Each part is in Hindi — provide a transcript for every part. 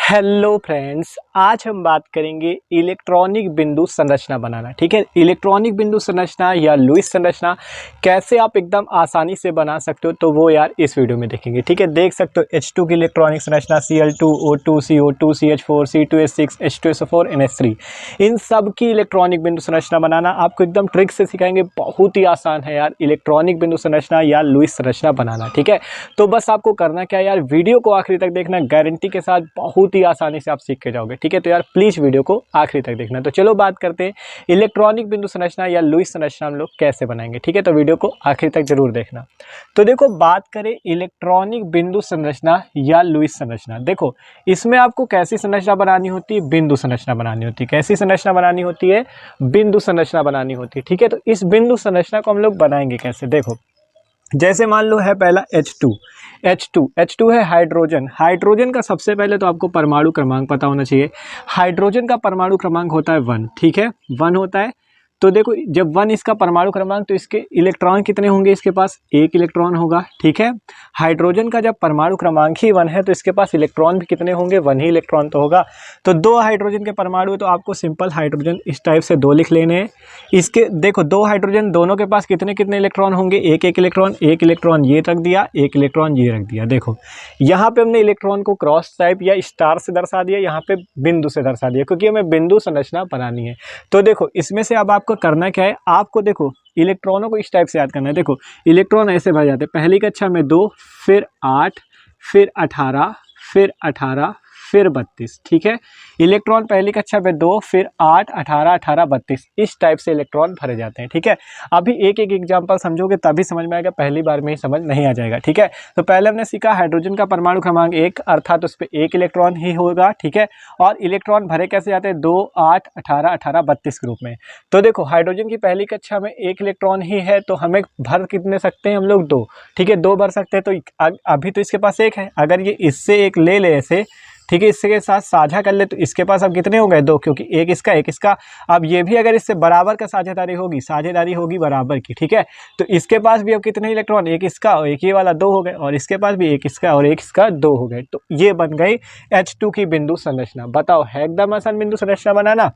हेलो फ्रेंड्स, आज हम बात करेंगे इलेक्ट्रॉनिक बिंदु संरचना बनाना। ठीक है, इलेक्ट्रॉनिक बिंदु संरचना या लुईस संरचना कैसे आप एकदम आसानी से बना सकते हो, तो वो यार इस वीडियो में देखेंगे। ठीक है, देख सकते हो H2 की इलेक्ट्रॉनिक संरचना Cl2 O2 CO2 CH4 C2H6 H2SO4 NH3, इन सब की इलेक्ट्रॉनिक बिंदु संरचना बनाना आपको एकदम ट्रिक से सिखाएंगे। बहुत ही आसान है यार इलेक्ट्रॉनिक बिंदु संरचना या लुईस संरचना बनाना। ठीक है, तो बस आपको करना क्या है यार, वीडियो को आखिरी तक देखना, गारंटी के साथ बहुत ही आसानी से आप सीख के जाओगे। ठीक है, तो यार प्लीज वीडियो को आखिरी तक देखना। तो चलो बात करते हैं इलेक्ट्रॉनिक बिंदु संरचना या लुईस संरचना हम लोग कैसे बनाएंगे। ठीक है, तो वीडियो को आखिरी तक जरूर देखना। तो देखो, बात करें इलेक्ट्रॉनिक बिंदु संरचना या लुईस संरचना, देखो इसमें आपको कैसी संरचना बनानी होती है, बिंदु संरचना बनानी होती है। कैसी संरचना बनानी होती है, बिंदु संरचना बनानी होती है। ठीक है, तो इस बिंदु संरचना को हम लोग बनाएंगे कैसे, देखो जैसे मान लो है पहला H2 है हाइड्रोजन। हाइड्रोजन का सबसे पहले तो आपको परमाणु क्रमांक पता होना चाहिए। हाइड्रोजन का परमाणु क्रमांक होता है 1। ठीक है, 1 होता है। तो देखो जब 1 इसका परमाणु क्रमांक, तो इसके इलेक्ट्रॉन कितने होंगे, इसके पास 1 इलेक्ट्रॉन होगा। ठीक है, हाइड्रोजन का जब परमाणु क्रमांक ही 1 है तो इसके पास इलेक्ट्रॉन भी कितने होंगे, 1 ही इलेक्ट्रॉन तो होगा। तो 2 हाइड्रोजन के परमाणु है तो आपको सिंपल हाइड्रोजन इस टाइप से 2 लिख लेने हैं। इसके देखो 2 हाइड्रोजन, दोनों के पास कितने कितने इलेक्ट्रॉन होंगे, एक इलेक्ट्रॉन ये रख दिया, एक इलेक्ट्रॉन ये रख दिया। देखो यहाँ पे हमने इलेक्ट्रॉन को क्रॉस टाइप या स्टार से दर्शा दिया, यहाँ पे बिंदु से दर्शा दिया, क्योंकि हमें बिंदु संरचना बनानी है। तो देखो इसमें से अब आपको करना क्या है, आपको देखो इलेक्ट्रॉनों को इस टाइप से याद करना है। देखो इलेक्ट्रॉन ऐसे भर जाते हैं, पहली कक्षा में 2, फिर 8, फिर 18, फिर 18, फिर 32। ठीक है, इलेक्ट्रॉन पहली कक्षा में 2, फिर 8, 18, 18, 32, इस टाइप से इलेक्ट्रॉन भरे जाते हैं। ठीक है, अभी एक एक एग्जांपल समझोगे तभी समझ में आएगा, पहली बार में ही समझ नहीं आ जाएगा। ठीक है, तो पहले हमने सीखा हाइड्रोजन का परमाणु क्रमांक 1, अर्थात उस पर 1 इलेक्ट्रॉन ही होगा। ठीक है, और इलेक्ट्रॉन भरे कैसे जाते हैं, 2, 8, 18, 18, 32 के रूप में। तो देखो हाइड्रोजन की पहली कक्षा में 1 इलेक्ट्रॉन ही है, तो हमें भर कितने सकते हैं हम लोग, 2। ठीक है, 2 भर सकते हैं। तो अभी तो इसके पास 1 है, अगर ये इससे 1 ले ले ऐसे, ठीक है, इसके साथ साझा कर ले, तो इसके पास अब कितने हो गए, 2, क्योंकि एक इसका। अब ये भी अगर इससे बराबर का साझेदारी होगी बराबर की। ठीक है, तो इसके पास भी अब कितने इलेक्ट्रॉन, एक इसका और एक ये वाला, 2 हो गए, और इसके पास भी एक इसका और एक इसका, 2 हो गए। तो ये बन गई H2 की बिंदु संरचना। बताओ है एकदम आसान बिंदु संरचना बनाना।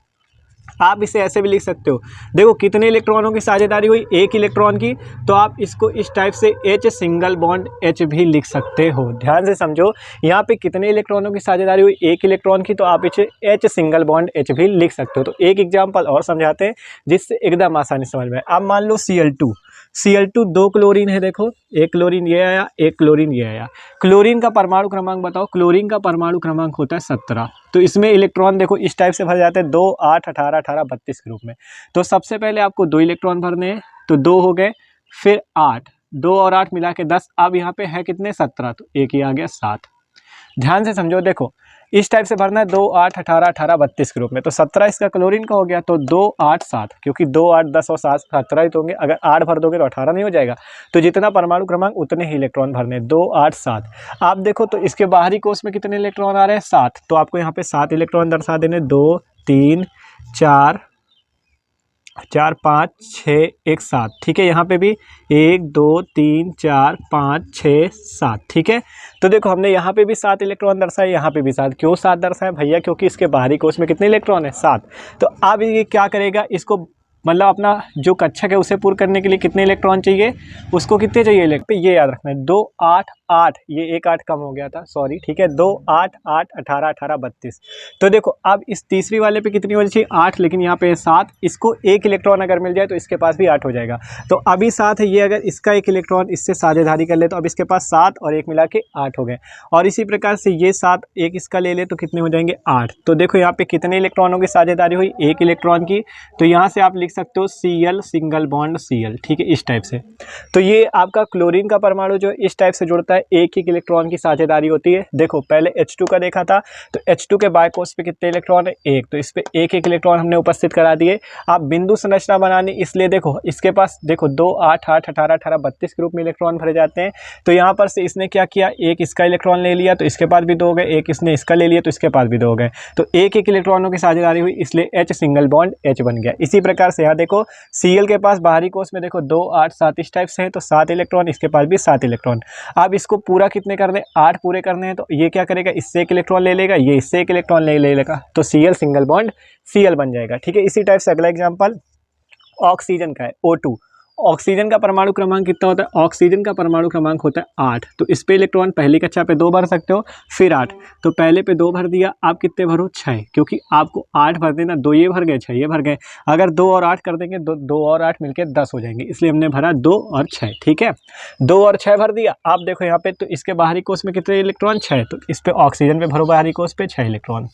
आप इसे ऐसे भी लिख सकते हो, देखो कितने इलेक्ट्रॉनों की साझेदारी हुई, 1 इलेक्ट्रॉन की, तो आप इसको इस टाइप से H सिंगल बॉन्ड H भी लिख सकते हो। ध्यान से समझो, यहाँ पे कितने इलेक्ट्रॉनों की साझेदारी हुई, 1 इलेक्ट्रॉन की, तो आप इसे H सिंगल बॉन्ड H भी लिख सकते हो। तो एक एग्जाम्पल और समझाते हैं जिससे एकदम आसानी समझ में। अब मान लो Cl2 2 क्लोरीन है, देखो एक क्लोरीन ये आया, एक क्लोरीन ये आया। क्लोरीन का परमाणु क्रमांक बताओ, क्लोरीन का परमाणु क्रमांक होता है 17। तो इसमें इलेक्ट्रॉन देखो इस टाइप से भर जाते हैं, 2, 8, 18, 18, 32 के रूप में। तो सबसे पहले आपको 2 इलेक्ट्रॉन भरने हैं, तो 2 हो गए, फिर 8, 2 और 8 मिला के 10। अब यहाँ पे है कितने, 17, तो एक ही आ गया 7। ध्यान से समझो, देखो इस टाइप से भरना है, 2, 8, 18, 18, 32 के रूप में। तो 17 इसका क्लोरीन का हो गया, तो 2, 8, 7, क्योंकि 2, 8, 10 और 7 17 ही तो होंगे। अगर 8 भर दोगे तो 18 नहीं हो जाएगा। तो जितना परमाणु क्रमांक उतने ही इलेक्ट्रॉन भरने, 2, 8, 7। आप देखो तो इसके बाहरी कोष में कितने इलेक्ट्रॉन आ रहे हैं, 7। तो आपको यहाँ पे 7 इलेक्ट्रॉन दर्शा देने, 2, 3, 4, 5, 6, 1, 7। ठीक है, यहाँ पे भी 1, 2, 3, 4, 5, 6, 7। ठीक है, तो देखो हमने यहाँ पे भी 7 इलेक्ट्रॉन दर्शाए, यहाँ पे भी 7। क्यों 7 दर्शाए भैया, क्योंकि इसके बाहरी कोष में कितने इलेक्ट्रॉन है, 7। तो अब ये क्या करेगा, इसको मतलब अपना जो कक्षक है उसे पूर्ण करने के लिए कितने इलेक्ट्रॉन चाहिए, उसको कितने चाहिए इलेक्ट्रॉन, ये याद रखना है। 2, 8, 8, ये एक 8 कम हो गया था, सॉरी। ठीक है, 2, 8, 8, 18, 18, 32। तो देखो अब इस तीसरी वाले पे कितनी होनी चाहिए, 8, लेकिन यहाँ पे 7। इसको 1 इलेक्ट्रॉन अगर मिल जाए तो इसके पास भी 8 हो जाएगा। तो अभी 7 है, ये अगर इसका 1 इलेक्ट्रॉन इससे साझेदारी कर ले तो अब इसके पास 7 और 1 मिला के 8 हो गए। और इसी प्रकार से ये 7 एक इसका ले ले तो कितने हो जाएंगे, 8। तो देखो यहाँ पे कितने इलेक्ट्रॉनों की साझेदारी हुई, 1 इलेक्ट्रॉन की। तो यहाँ से आप लिख सकते हो Cl सिंगल बॉन्ड Cl। ठीक है, इस टाइप से। तो ये आपका क्लोरीन का परमाणु जो इस टाइप से जुड़ता है, एक इलेक्ट्रॉन की साझेदारी होती है। देखो पहले H2 का देखा था, तो H2 के बाय कोष पे कितने इलेक्ट्रॉन है, 1। तो इस पे एक इलेक्ट्रॉन हमने उपस्थित करा दिए। आप बिंदु संरचना बनानी, इसलिए देखो इसके पास देखो 2, 8, 8, 18, 18, 32 के रूप में इलेक्ट्रॉन भरे जाते हैं। तो यहाँ पर से इसने क्या किया, एक इसका इलेक्ट्रॉन ले लिया तो इसके पास भी 2 हो गए, एक इसने इसका ले लिया तो इसके पास भी 2 हो गए। तो एक इलेक्ट्रॉनों की साझेदारी हुई, इसलिए H सिंगल बॉन्ड H बन गया। इसी प्रकार से से यहाँ देखो Cl के पास बाहरी कोष में देखो 2 8 7 इस टाइप से है, तो 7 इलेक्ट्रॉन, इसके पास भी 7 इलेक्ट्रॉन। अब इसको पूरा कितने करने, 8 पूरे करने हैं, तो ये क्या करेगा, इससे 1 इलेक्ट्रॉन ले लेगा, ये इससे 1 इलेक्ट्रॉन ले लेगा, तो Cl सिंगल बॉन्ड Cl बन जाएगा। ठीक है, इसी टाइप से अगला एग्जाम्पल ऑक्सीजन का है O2। ऑक्सीजन का परमाणु क्रमांक कितना होता है, ऑक्सीजन का परमाणु क्रमांक होता है 8। तो इस पे इलेक्ट्रॉन पहली कक्षा पे 2 भर सकते हो, फिर 8, तो पहले पे 2 भर दिया, आप कितने भरो 6, क्योंकि आपको 8 भर देना, 2 ये भर गए 6 ये भर गए, अगर 2 और 8 कर देंगे 2 और 8 मिलके 10 हो जाएंगे, इसलिए हमने भरा 2 और 6। ठीक है, 2 और 6 भर दिया। आप देखो यहाँ पे तो इसके बाहरी कोष में कितने इलेक्ट्रॉन 6, तो इस पे ऑक्सीजन पे भरो बाहरी कोष पे 6 इलेक्ट्रॉन,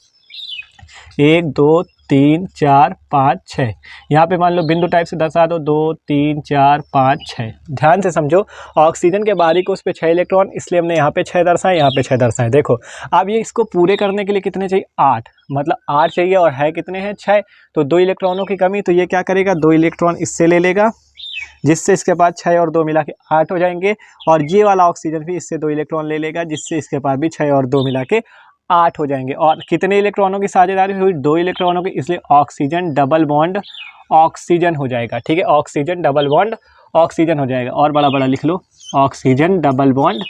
1 2 3 4 5 6। यहाँ पे मान लो बिंदु टाइप से दर्शा दो, 2 3 4 5 6। ध्यान से समझो, ऑक्सीजन के बाहरी कोष पे 6 इलेक्ट्रॉन, इसलिए हमने यहाँ पे 6 दर्शाए, यहाँ पे 6 दर्शाए। देखो अब ये इसको पूरे करने के लिए कितने चाहिए, 8, मतलब 8 चाहिए, और है कितने हैं 6, तो 2 इलेक्ट्रॉनों की कमी, तो ये क्या करेगा, 2 इलेक्ट्रॉन इससे ले लेगा, जिससे इसके पास 6 और 2 मिला के 8 हो जाएंगे, और ये वाला ऑक्सीजन भी इससे 2 इलेक्ट्रॉन ले लेगा, जिससे इसके पास भी 6 और 2 मिला के 8 हो जाएंगे। और कितने इलेक्ट्रॉनों की साझेदारी हुई, 2 इलेक्ट्रॉनों की, इसलिए ऑक्सीजन डबल बॉन्ड ऑक्सीजन हो जाएगा। ठीक है, ऑक्सीजन डबल बॉन्ड ऑक्सीजन हो जाएगा, और बड़ा बड़ा लिख लो, ऑक्सीजन डबल बॉन्ड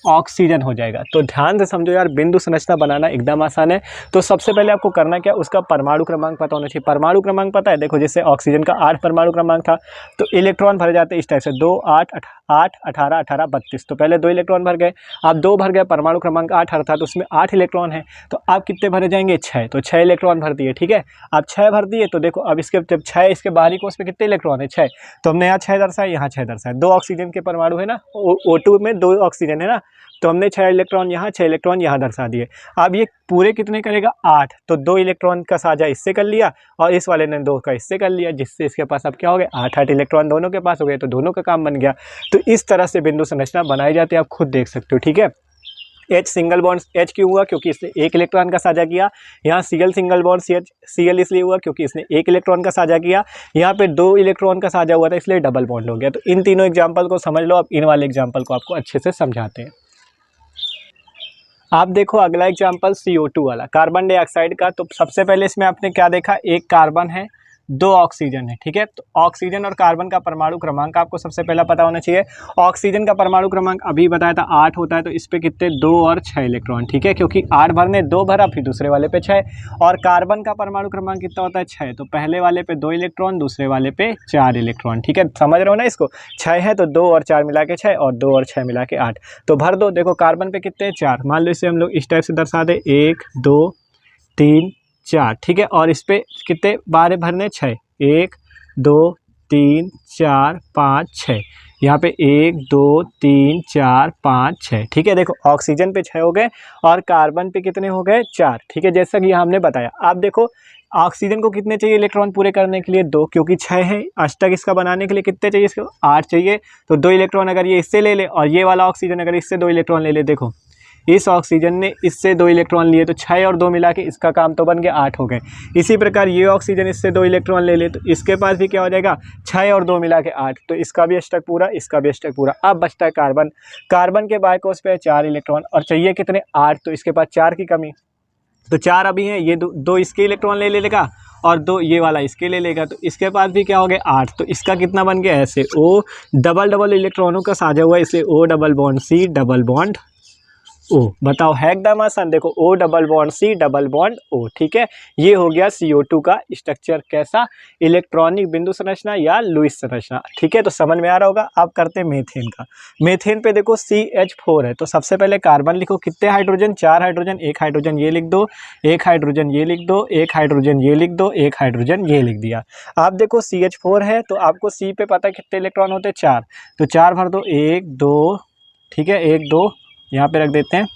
ऑक्सीजन हो जाएगा। तो ध्यान से समझो यार, बिंदु संरचना बनाना एकदम आसान है। तो सबसे पहले आपको करना क्या, उसका परमाणु क्रमांक पता होना चाहिए। परमाणु क्रमांक पता है, देखो जैसे ऑक्सीजन का 8 परमाणु क्रमांक था, तो इलेक्ट्रॉन भरे जाते इस टाइप से, 2 8 8 18 18 32, तो पहले 2 इलेक्ट्रॉन भर गए, अब 2 भर गए, परमाणु क्रमांक 8 था, तो उसमें 8 इलेक्ट्रॉन है, तो अब कितने भरे जाएंगे 6, तो 6 इलेक्ट्रॉन भर दिए। ठीक है, अब 6 भर दिए, तो देखो अब इसके जब 6 इसके बाहरी कोष में कितने इलेक्ट्रॉन है 6, तो हमने यहाँ 6 दर्शाए, यहाँ 6 दर्शाए, 2 ऑक्सीजन के परमाणु है ना, O2 में 2 ऑक्सीजन है ना, तो हमने 6 इलेक्ट्रॉन यहाँ 6 इलेक्ट्रॉन यहाँ दर्शा दिए। अब ये पूरे कितने करेगा 8, तो 2 इलेक्ट्रॉन का साझा इससे कर लिया, और इस वाले ने 2 का इससे कर लिया, जिससे इसके पास अब क्या हो गया, 8 इलेक्ट्रॉन दोनों के पास हो गए, तो दोनों का काम बन गया। तो इस तरह से बिंदु संरचना बनाई जाती है, आप खुद देख सकते हो। ठीक है, H सिंगल बॉन्ड H क्यों हुआ, क्योंकि इसने 1 इलेक्ट्रॉन का साझा किया। यहाँ Cl सिंगल बॉन्ड Cl इसलिए हुआ क्योंकि इसने 1 इलेक्ट्रॉन का साझा किया। यहाँ पे 2 इलेक्ट्रॉन का साझा हुआ था, इसलिए डबल बॉन्ड हो गया। तो इन तीनों एग्जाम्पल को समझ लो। अब इन वाले एग्जाम्पल को आपको अच्छे से समझाते हैं। आप देखो अगला एग्जाम्पल CO2 वाला, कार्बन डाइऑक्साइड का। तो सबसे पहले इसमें आपने क्या देखा, एक कार्बन है, 2 ऑक्सीजन है। ठीक है, तो ऑक्सीजन और कार्बन का परमाणु क्रमांक आपको सबसे पहला पता होना चाहिए। ऑक्सीजन का परमाणु क्रमांक अभी बताया था 8 होता है, तो इस पे कितने 2 और 6 इलेक्ट्रॉन। ठीक है, क्योंकि 8 भरने 2 भरा, फिर दूसरे वाले पे 6। और कार्बन का परमाणु क्रमांक कितना होता है 6, तो पहले वाले पे 2 इलेक्ट्रॉन, दूसरे वाले पे 4 इलेक्ट्रॉन। ठीक है, समझ रहे हो ना इसको, 6 है तो 2 और 4 मिला के 6, और 2 और 6 मिला के 8, तो भर दो। देखो कार्बन पे कितने 4, मान लो इसे हम लोग इस टाइप से दर्शा दे, 1 2 3 4। ठीक है, और इस पे कितने बार भरने 6, 1 2 3 4 5 6, यहाँ पे 1 2 3 4 5 6। ठीक है, देखो ऑक्सीजन पे 6 हो गए और कार्बन पे कितने हो गए 4। ठीक है, जैसा कि हमने बताया। आप देखो ऑक्सीजन को कितने चाहिए इलेक्ट्रॉन पूरे करने के लिए 2, क्योंकि 6 है। अष्टक इसका बनाने के लिए कितने चाहिए, इसको 8 चाहिए, तो 2 इलेक्ट्रॉन अगर ये इससे ले ले, और ये वाला ऑक्सीजन अगर इससे 2 इलेक्ट्रॉन ले ले, देखो इस ऑक्सीजन ने इससे 2 इलेक्ट्रॉन लिए, तो 6 और 2 मिला के इसका काम तो बन गया 8 हो गए। इसी प्रकार ये ऑक्सीजन इससे 2 इलेक्ट्रॉन ले ले, तो इसके पास भी क्या हो जाएगा 6 और 2 मिला के 8, तो इसका भी अष्टक पूरा, इसका भी अष्टक पूरा। अब बचता है कार्बन। कार्बन के बायकोस पे 4 इलेक्ट्रॉन और चाहिए कितने 8, तो इसके पास 4 की कमी, तो 4 अभी हैं। ये 2 इसके इलेक्ट्रॉन ले लेगा और 2 ये वाला इसके ले लेगा, तो इसके पास भी क्या हो गया 8, तो इसका कितना बन गया ऐसे O डबल इलेक्ट्रॉनों का साझा हुआ, इसलिए O double bond C double bond O। बताओ है एकदम आसान। देखो O double bond C double bond O। ठीक है, ये हो गया CO2 का स्ट्रक्चर। कैसा, इलेक्ट्रॉनिक बिंदु संरचना या लुईस संरचना। ठीक है, तो समझ में आ रहा होगा। अब करते हैं मेथेन का। मेथेन पे देखो CH4 है, तो सबसे पहले कार्बन लिखो, कितने हाइड्रोजन 4 हाइड्रोजन, 1 हाइड्रोजन ये लिख दो, 1 हाइड्रोजन ये लिख दो, 1 हाइड्रोजन ये लिख दो, 1 हाइड्रोजन ये लिख दिया। आप देखो CH4 है, तो आपको C पे पता है कितने इलेक्ट्रॉन होते हैं 4, तो 4 भर दो, 1 2। ठीक है, 1 2 यहाँ पे रख देते हैं,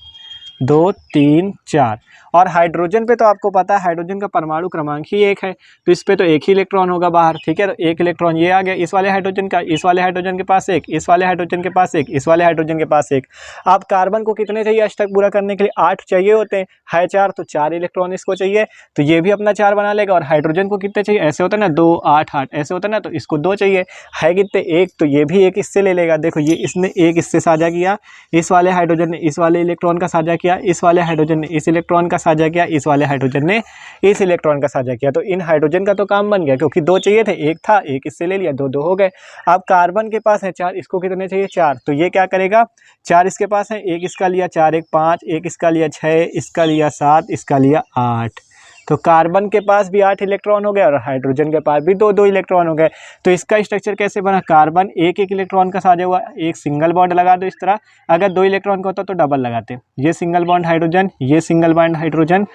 2 3 4। और हाइड्रोजन पे तो आपको पता है हाइड्रोजन का परमाणु क्रमांक ही 1 है, तो इस पे तो 1 ही इलेक्ट्रॉन होगा बाहर। ठीक है, तो 1 इलेक्ट्रॉन ये आ गया इस वाले हाइड्रोजन का, इस वाले हाइड्रोजन के पास 1, इस वाले हाइड्रोजन के पास 1, इस वाले हाइड्रोजन के पास 1। अब कार्बन को कितने चाहिए अष्टक पूरा करने के लिए 8 चाहिए होते हैं, है 4, तो 4 इलेक्ट्रॉन इसको चाहिए, तो ये भी अपना 4 बना लेगा। और हाइड्रोजन को कितने चाहिए, ऐसे होता है ना 2 8 8, ऐसे होता है ना, तो इसको 2 चाहिए, है कितने 1, तो ये भी 1 इससे ले लेगा। देखो ये इसने 1 इससे साझा किया, इस वाले हाइड्रोजन ने इस वाले इलेक्ट्रॉन का साझा किया, किया, इस वाले हाइड्रोजन ने इस इलेक्ट्रॉन का साझा किया, इस वाले हाइड्रोजन ने इस इलेक्ट्रॉन का साझा किया। तो इन हाइड्रोजन का तो काम बन गया, क्योंकि 2 चाहिए थे, एक था, एक इससे ले लिया, 2 हो गए। अब कार्बन के पास है 4, इसको कितने चाहिए 4, तो ये क्या करेगा 4 इसके पास है, एक इसका लिया 4 1 5, एक इसका लिया 6, इसका लिया 7, इसका लिया 8। तो कार्बन के पास भी 8 इलेक्ट्रॉन हो गए और हाइड्रोजन के पास भी 2 इलेक्ट्रॉन हो गए। तो इसका स्ट्रक्चर कैसे बना, कार्बन एक इलेक्ट्रॉन का साझा हुआ, एक सिंगल बॉन्ड लगा दो इस तरह, अगर 2 इलेक्ट्रॉन का होता तो डबल लगाते, ये सिंगल बॉन्ड हाइड्रोजन, ये सिंगल बॉन्ड हाइड्रोजन,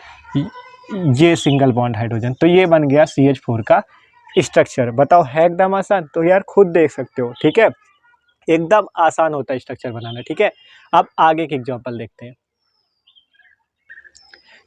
ये सिंगल बॉन्ड हाइड्रोजन, तो ये बन गया CH4 का स्ट्रक्चर। बताओ है एकदम आसान, तो यार खुद देख सकते हो, ठीक है, एकदम आसान होता है स्ट्रक्चर बनाना, ठीक है। अब आगे के एग्जांपल देखते हैं।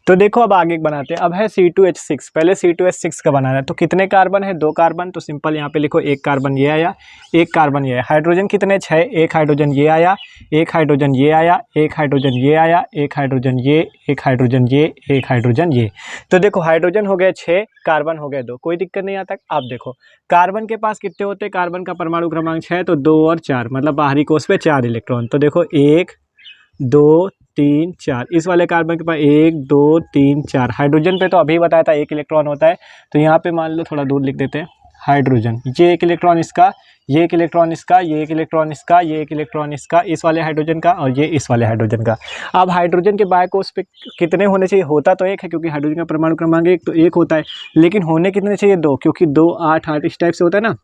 तो देखो अब आगे बनाते हैं। अब है C2H6, पहले C2H6 का बनाना है। तो कितने कार्बन है, 2 कार्बन, तो सिंपल यहाँ पे लिखो, एक कार्बन ये आया, एक कार्बन ये आया। हाइड्रोजन कितने 6, एक हाइड्रोजन ये आया, एक हाइड्रोजन ये आया, एक हाइड्रोजन ये आया, एक हाइड्रोजन ये, एक हाइड्रोजन ये, एक हाइड्रोजन ये। तो देखो हाइड्रोजन हो गए 6, कार्बन हो गए 2, कोई दिक्कत नहीं आता। आप देखो कार्बन के पास कितने होते हैं, कार्बन का परमाणु क्रमांक 6, तो 2 और 4, मतलब बाहरी कोष पे 4 इलेक्ट्रॉन। तो देखो 1 2 3 4, इस वाले कार्बन के पास 1 2 3 4। हाइड्रोजन पे तो अभी बताया था 1 इलेक्ट्रॉन होता है, तो यहाँ पे मान लो थोड़ा दूर लिख देते हैं हाइड्रोजन, ये 1 इलेक्ट्रॉन इसका, ये 1 इलेक्ट्रॉन इसका, ये 1 इलेक्ट्रॉन इसका, ये 1 इलेक्ट्रॉन इसका, इस वाले हाइड्रोजन का, और ये इस वाले हाइड्रोजन का। अब हाइड्रोजन के बायकोष पे कितने होने चाहिए, होता तो 1 है क्योंकि हाइड्रोजन का परमाणु क्रमांक 1, तो 1 होता है, लेकिन होने कितने चाहिए 2, क्योंकि 2 8 8 इस टाइप से होता है ना,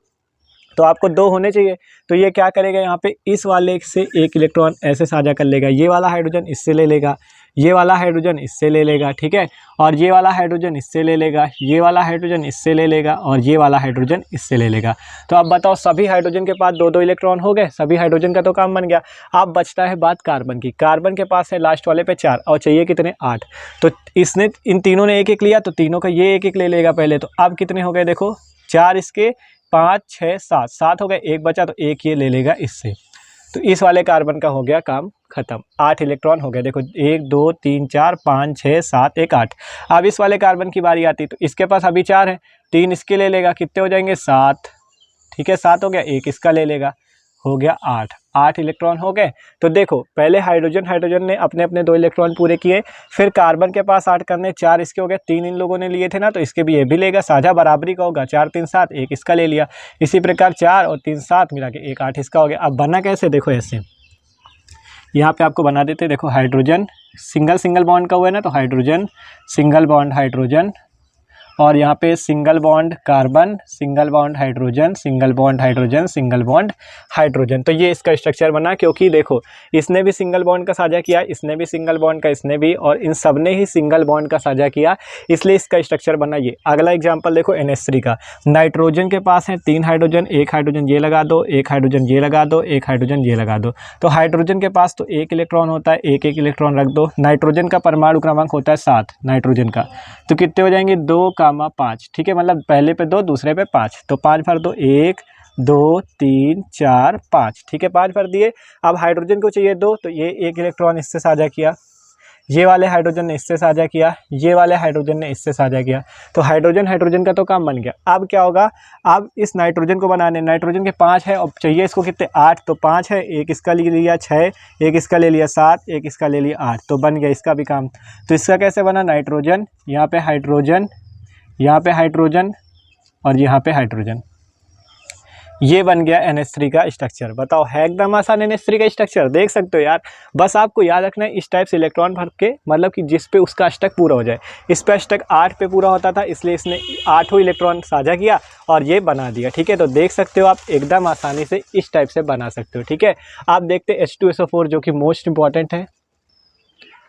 तो आपको 2 होने चाहिए। तो ये क्या करेगा, यहाँ पे इस वाले से 1 इलेक्ट्रॉन ऐसे साझा कर लेगा, ये वाला हाइड्रोजन इससे ले लेगा, ये वाला हाइड्रोजन इससे ले लेगा, ठीक है, और ये वाला हाइड्रोजन इससे ले लेगा, ये वाला हाइड्रोजन इससे ले लेगा, और ये वाला हाइड्रोजन इससे ले लेगा। तो अब बताओ सभी हाइड्रोजन के पास 2 इलेक्ट्रॉन हो गए, सभी हाइड्रोजन का तो काम बन गया। अब बचता है बात कार्बन की। कार्बन के पास है लास्ट वाले पे 4 और चाहिए कितने 8, तो इसने इन तीनों ने 1 1 लिया, तो तीनों का ये 1 1 ले लेगा पहले। तो अब कितने हो गए, देखो 4 इसके, 5 6 7 7 हो गए, एक बचा तो एक ये ले लेगा इससे। तो इस वाले कार्बन का हो गया काम खत्म, 8 इलेक्ट्रॉन हो गए। देखो 1 2 3 4 5 6 7 1 8। अब इस वाले कार्बन की बारी आती, तो इसके पास अभी 4 है, 3 इसके ले लेगा, कितने हो जाएंगे 7, ठीक है 7 हो गया, एक इसका ले लेगा, हो गया 8 इलेक्ट्रॉन हो गए। तो देखो पहले हाइड्रोजन ने अपने अपने 2 इलेक्ट्रॉन पूरे किए, फिर कार्बन के पास 8 करने, 4 इसके हो गए, 3 इन लोगों ने लिए थे ना, तो इसके भी ये भी लेगा, साझा बराबरी का होगा, 4 3 7, एक इसका ले लिया। इसी प्रकार 4 और 3 7 मिला के 1 8 इसका हो गया। अब बना कैसे, देखो ऐसे यहाँ पे आपको बना देते, देखो हाइड्रोजन सिंगल बॉन्ड का हुआ है ना, तो हाइड्रोजन सिंगल बॉन्ड हाइड्रोजन, और यहाँ पे single bond carbon, single bond hydrogen, single bond hydrogen, single bond hydrogen. तो ये इसका स्ट्रक्चर बना, क्योंकि देखो इसने भी सिंगल बॉन्ड का साझा किया, इसने भी सिंगल बॉन्ड का, इसने भी, और इन सब ने ही सिंगल बॉन्ड का साझा किया, इसलिए इसका स्ट्रक्चर बना ये। अगला एग्जाम्पल देखो NH3 का। नाइट्रोजन के पास है 3 हाइड्रोजन, एक हाइड्रोजन ये लगा दो, एक हाइड्रोजन ये लगा दो, एक हाइड्रोजन ये लगा दो। तो हाइड्रोजन के पास तो 1 इलेक्ट्रॉन होता है, एक एक इलेक्ट्रॉन रख दो। नाइट्रोजन का परमाणु क्रमांक होता है 7 नाइट्रोजन का, तो कितने हो जाएंगे 2 5, ठीक है, मतलब पहले पे 2 दूसरे पे 5, तो 5 भर दो, 1 2 3 4 5, ठीक है 5 भर दिए। अब हाइड्रोजन को चाहिए 2, तो ये 1 इलेक्ट्रॉन इससे साझा किया, ये वाले हाइड्रोजन ने इससे साझा किया, ये वाले हाइड्रोजन ने इससे साझा किया, तो हाइड्रोजन का तो काम बन गया। अब क्या होगा, अब इस नाइट्रोजन को बनाने, नाइट्रोजन के 5 है और चाहिए इसको कितने 8, तो 5 है, एक इसका ले लिया 6, एक इसका ले लिया 7, एक इसका ले लिया 8, तो बन गया इसका भी काम। तो इसका कैसे बना, नाइट्रोजन, यहाँ पे हाइड्रोजन, यहाँ पे हाइड्रोजन, और यहाँ पे हाइड्रोजन, ये बन गया NH3 का स्ट्रक्चर। बताओ है एकदम आसान NH3 का स्ट्रक्चर, देख सकते हो यार। बस आपको याद रखना है इस टाइप से इलेक्ट्रॉन भर के, मतलब कि जिस पे उसका अष्टक पूरा हो जाए। इस पे अष्टक 8 पे पूरा होता था, इसलिए इसने 8 इलेक्ट्रॉन साझा किया और ये बना दिया, ठीक है। तो देख सकते हो आप एकदम आसानी से इस टाइप से बना सकते हो, ठीक है। आप देखते H2SO4 जो कि मोस्ट इंपॉर्टेंट है।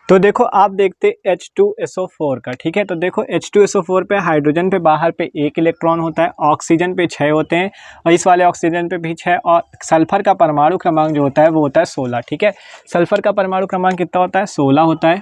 तो देखो आप देखते H2SO4 का, ठीक है। तो देखो H2SO4 पे हाइड्रोजन पे बाहर पे 1 इलेक्ट्रॉन होता है, ऑक्सीजन पे 6 होते हैं, और इस वाले ऑक्सीजन पे भी 6, और सल्फर का परमाणु क्रमांक जो होता है वो होता है 16, ठीक है। सल्फर का परमाणु क्रमांक कितना होता है 16 होता है,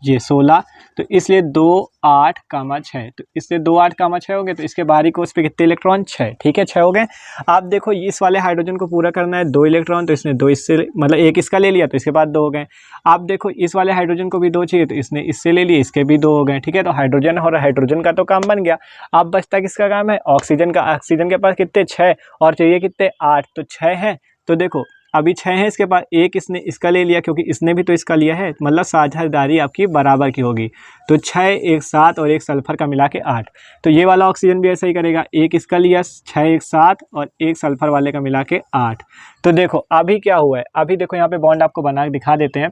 ये 16, तो इसलिए 2 8 6, तो इसलिए 2 8 6 हो गए, तो इसके बाहरी कोष पे कितने इलेक्ट्रॉन 6, ठीक है 6 हो गए। आप देखो इस वाले हाइड्रोजन को पूरा करना है 2 इलेक्ट्रॉन, तो इसने 2 इससे, मतलब एक इसका ले लिया, तो इसके बाद 2 हो गए। आप देखो इस वाले हाइड्रोजन को भी 2 चाहिए, तो इसने इससे ले लिए, इसके भी 2 हो गए, ठीक है। तो हाइड्रोजन और हाइड्रोजन का तो काम बन गया। अब बचता किसका काम है, ऑक्सीजन का। ऑक्सीजन के पास कितने 6 और चाहिए कितने 8, तो 6 है। तो देखो अभी 6 है इसके पास, एक इसने इसका ले लिया क्योंकि इसने भी तो इसका लिया है, मतलब साझेदारी आपकी बराबर की होगी। तो 6 एक 7 और एक सल्फर का मिला के 8। तो ये वाला ऑक्सीजन भी ऐसा ही करेगा, एक इसका लिया 6 एक 7 और एक सल्फर वाले का मिला के 8। तो देखो अभी क्या हुआ है, अभी देखो यहाँ पे बॉन्ड आपको बना के दिखा देते हैं।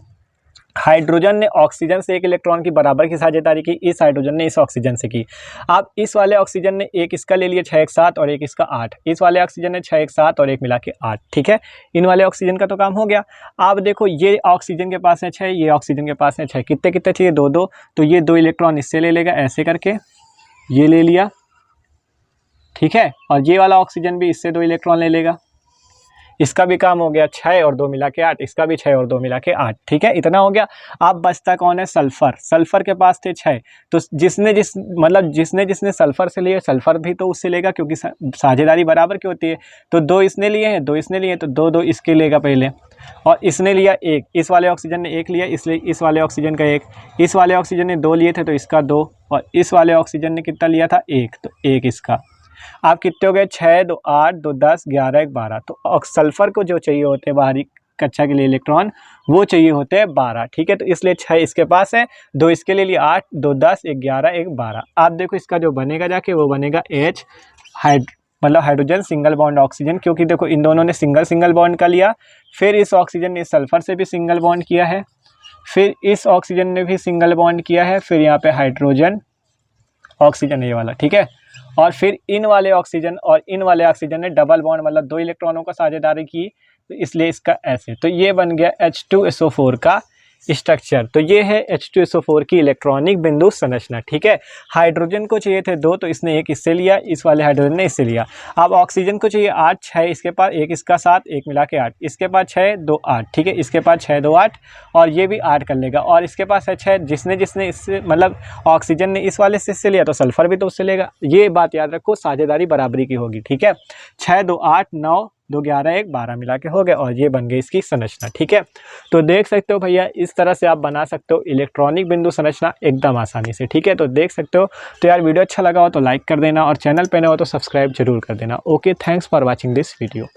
हाइड्रोजन ने ऑक्सीजन से एक इलेक्ट्रॉन की बराबर की साझेदारी की, इस हाइड्रोजन ने इस ऑक्सीजन से की। अब इस वाले ऑक्सीजन ने एक इसका ले लिया 6 एक 7 और एक इसका 8, इस वाले ऑक्सीजन ने 6 एक 7 और एक मिला के 8। ठीक है, इन वाले ऑक्सीजन का तो काम हो गया। अब देखो ये ऑक्सीजन के पास है 6, ये ऑक्सीजन के पास है 6, कितने कितने चाहिए 2 2, तो ये 2 इलेक्ट्रॉन इससे ले लेगा ऐसे करके, ये ले लिया। ठीक है, और ये वाला ऑक्सीजन भी इससे 2 इलेक्ट्रॉन ले लेगा, इसका भी काम हो गया, 6 और 2 मिला के 8, इसका भी 6 और 2 मिला के 8। ठीक है, इतना हो गया। अब बचता कौन है, सल्फर। सल्फर के पास थे 6, तो जिसने सल्फर से लिए सल्फर भी तो उससे लेगा क्योंकि साझेदारी बराबर की होती है। तो 2 इसने लिए हैं, 2 इसने लिए, तो 2 2 इसके लेगा पहले, और इसने लिया 1, इस वाले ऑक्सीजन ने 1 लिया, इसलिए इस वाले ऑक्सीजन का 1, इस वाले ऑक्सीजन ने 2 लिए थे तो इसका 2, और इस वाले ऑक्सीजन ने कितना लिया था 1, तो 1 इसका। आप कितने हो गए, 6 2 8 2 10 11 1 12। तो सल्फर को जो चाहिए होते हैं बाहरी कक्षा के लिए इलेक्ट्रॉन, वो चाहिए होते हैं 12। ठीक है, तो इसलिए 6 इसके पास है, 2 इसके लिए 8 2 10 1 11 1 12। आप देखो इसका जो बनेगा जाके वो बनेगा H मतलब हाइड्रोजन सिंगल बॉन्ड ऑक्सीजन, क्योंकि देखो इन दोनों ने सिंगल सिंगल बॉन्ड का लिया, फिर इस ऑक्सीजन ने सल्फर से भी सिंगल बॉन्ड किया है, फिर इस ऑक्सीजन ने भी सिंगल बॉन्ड किया है, फिर यहाँ पे हाइड्रोजन ऑक्सीजन ये वाला। ठीक है, और फिर इन वाले ऑक्सीजन और इन वाले ऑक्सीजन ने डबल बॉन्ड मतलब 2 इलेक्ट्रॉनों का साझेदारी की, तो इसलिए इसका ऐसे, तो ये बन गया H2SO4 का स्ट्रक्चर। तो ये है H2SO4 की इलेक्ट्रॉनिक बिंदु संरचना। ठीक है, हाइड्रोजन को चाहिए थे 2, तो इसने एक इससे लिया, इस वाले हाइड्रोजन ने इससे लिया। अब ऑक्सीजन को चाहिए 8 6 इसके पास, एक इसका 7, एक मिला के 8, इसके पास 6 2 8। ठीक है, इसके पास 6 2 8 और ये भी 8 कर लेगा, और इसके पास है 6, जिसने इससे मतलब ऑक्सीजन ने इस वाले से इससे लिया तो सल्फर भी तो उससे लेगा। ये बात याद रखो, साझेदारी बराबरी की होगी। ठीक है, 6 2 8 9 2 11 1 12 मिला के हो गए, और ये बन गई इसकी संरचना। ठीक है, तो देख सकते हो भैया इस तरह से आप बना सकते हो इलेक्ट्रॉनिक बिंदु संरचना एकदम आसानी से। ठीक है, तो देख सकते हो। तो यार वीडियो अच्छा लगा हो तो लाइक कर देना, और चैनल पे नए हो तो सब्सक्राइब जरूर कर देना। Okay, thanks for watching this video.